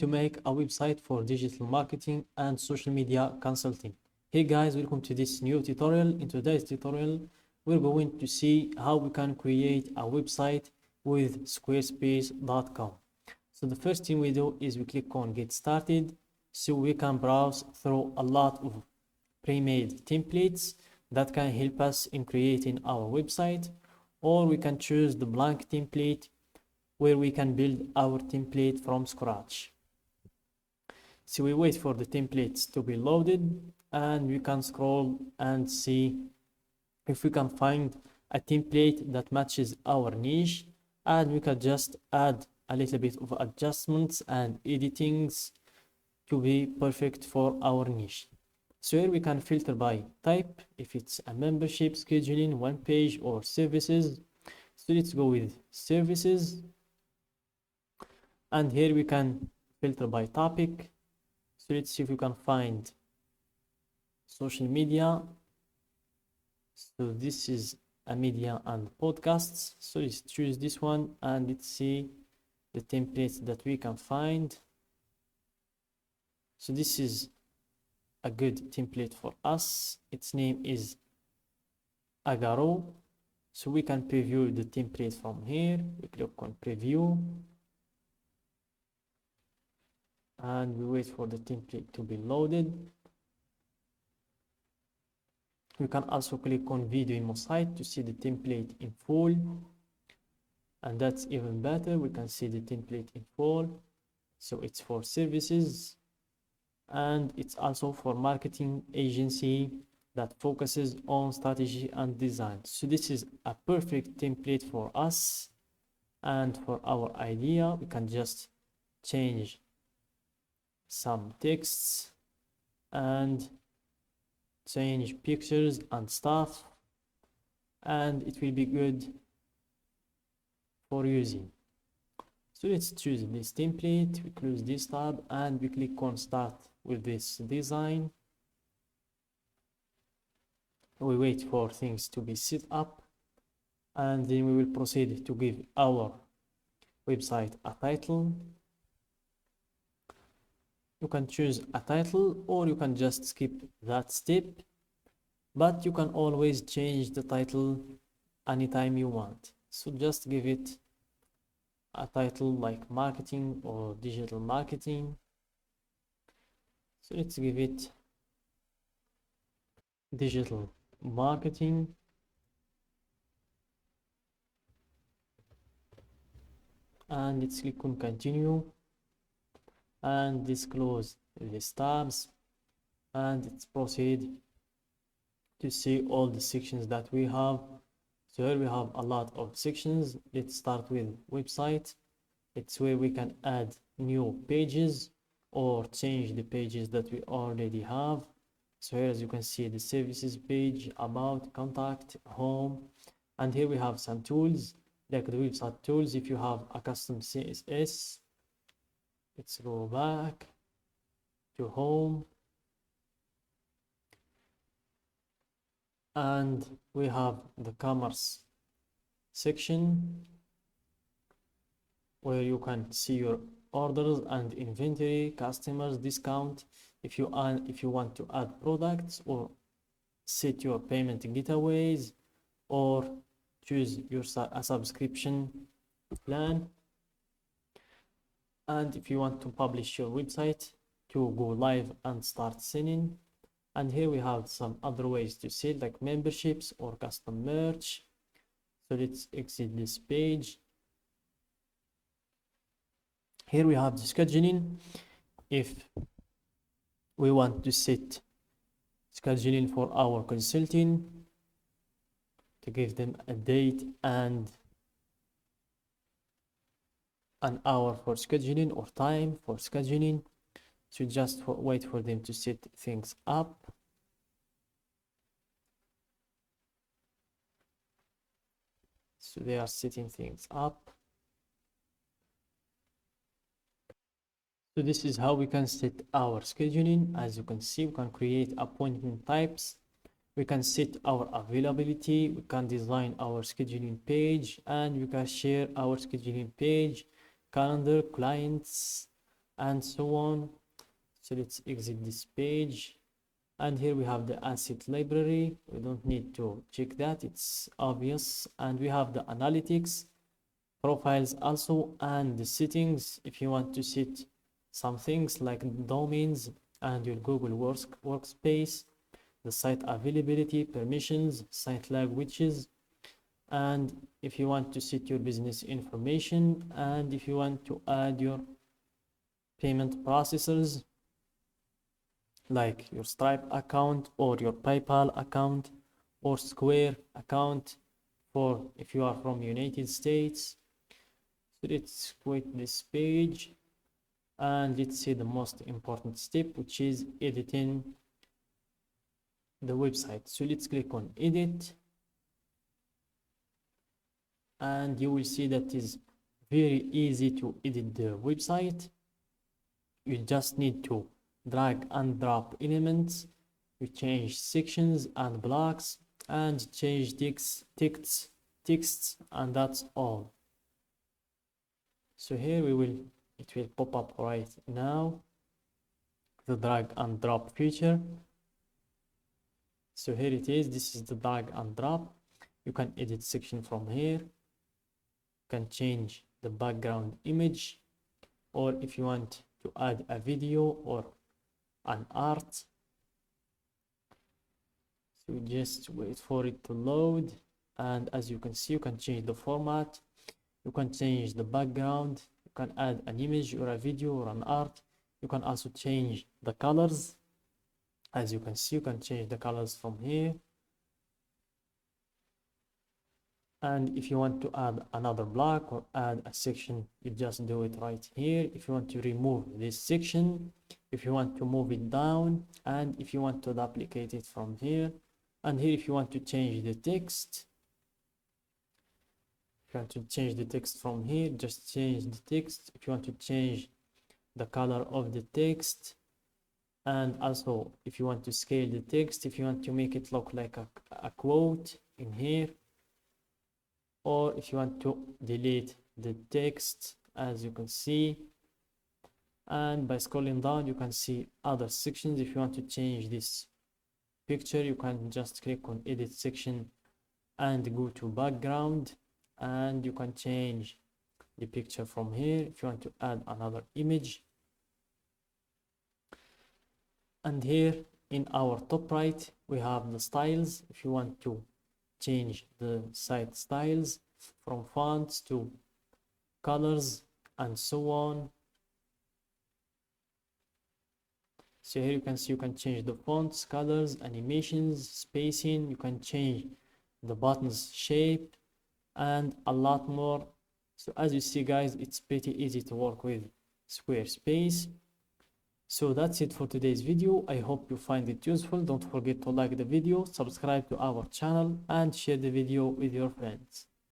to make a website for digital marketing and social media consulting. Hey guys, welcome to this new tutorial. In today's tutorial, we're going to see how we can create a website with squarespace.com. So the first thing we do is we click on get started so we can browse through a lot of pre-made templates that can help us in creating our website, or we can choose the blank template where we can build our template from scratch. So we wait for the templates to be loaded and we can scroll and see if we can find a template that matches our niche, and we can just add a little bit of adjustments and editings to be perfect for our niche. So here we can filter by type, if it's a membership, scheduling, one page, or services. So let's go with services. And here we can filter by topic. So let's see if we can find social media. So this is a media and podcasts. So let's choose this one and let's see the templates that we can find. So this is a good template for us. Its name is Agaro. So we can preview the template from here. We click on preview and we wait for the template to be loaded. We can also click on video demo site to see the template in full, and that's even better. We can see the template in full. So it's for services and it's also for marketing agency that focuses on strategy and design. So this is a perfect template for us and for our idea. We can just change some texts and change pictures and stuff, and it will be good for using. So let's choose this template. We close this tab and we click on start with this design. We wait for things to be set up and then we will proceed to give our website a title. You can choose a title or you can just skip that step, but you can always change the title anytime you want. So just give it a title like marketing or digital marketing. So let's give it digital marketing. And let's click on continue and let's close these tabs and let's proceed to see all the sections that we have. So here we have a lot of sections. Let's start with website. It's where we can add new pages or change the pages that we already have. So here, as you can see, the services page, about, contact, home, and here we have some tools like the website tools. If you have a custom CSS, let's go back to home and we have the commerce section where you can see your orders and inventory, customers, discount, if you want to add products or set your payment gateways or choose a subscription plan, and if you want to publish your website to go live and start selling. And here we have some other ways to sell like memberships or custom merch. So let's exit this page. Here we have the scheduling. If we want to set scheduling for our consulting, to give them a date and an hour for scheduling or time for scheduling, so just wait for them to set things up. So they are setting things up. So this is how we can set our scheduling. As you can see, we can create appointment types, we can set our availability, we can design our scheduling page, and we can share our scheduling page, calendar, clients, and so on. So let's exit this page, and here we have the asset library. We don't need to check that, it's obvious. And we have the analytics, profiles also, and the settings if you want to set some things like domains and your Google workspace, the site availability, permissions, site languages, and if you want to set your business information, and if you want to add your payment processors like your Stripe account or your PayPal account or Square account for if you are from United States. So let's quit this page and let's see the most important step, which is editing the website. So let's click on edit, and you will see that is very easy to edit the website. You just need to drag and drop elements, you change sections and blocks, and change texts, and that's all. So here it will pop up right now, the drag and drop feature. So here it is, this is the drag and drop. You can edit section from here, you can change the background image, or if you want to add a video or an art. So just wait for it to load, and as you can see, you can change the format, you can change the background, you can add an image or a video or an art. You can also change the colors. As you can see, you can change the colors from here. And if you want to add another block or add a section, you just do it right here. If you want to remove this section, if you want to move it down, and if you want to duplicate it from here. And here if you want to change the text, if you want to change the text from here, just change the text. If you want to change the color of the text, and also if you want to scale the text, if you want to make it look like a quote in here, or if you want to delete the text, as you can see. And by scrolling down, you can see other sections. If you want to change this picture, you can just click on edit section and go to background, and you can change the picture from here if you want to add another image. And here in our top right, we have the styles. If you want to change the site styles from fonts to colors and so on. So here you can see you can change the fonts, colors, animations, spacing, you can change the buttons shape and a lot more. So as you see guys, it's pretty easy to work with Squarespace. So that's it for today's video. I hope you find it useful. Don't forget to like the video, subscribe to our channel, and share the video with your friends.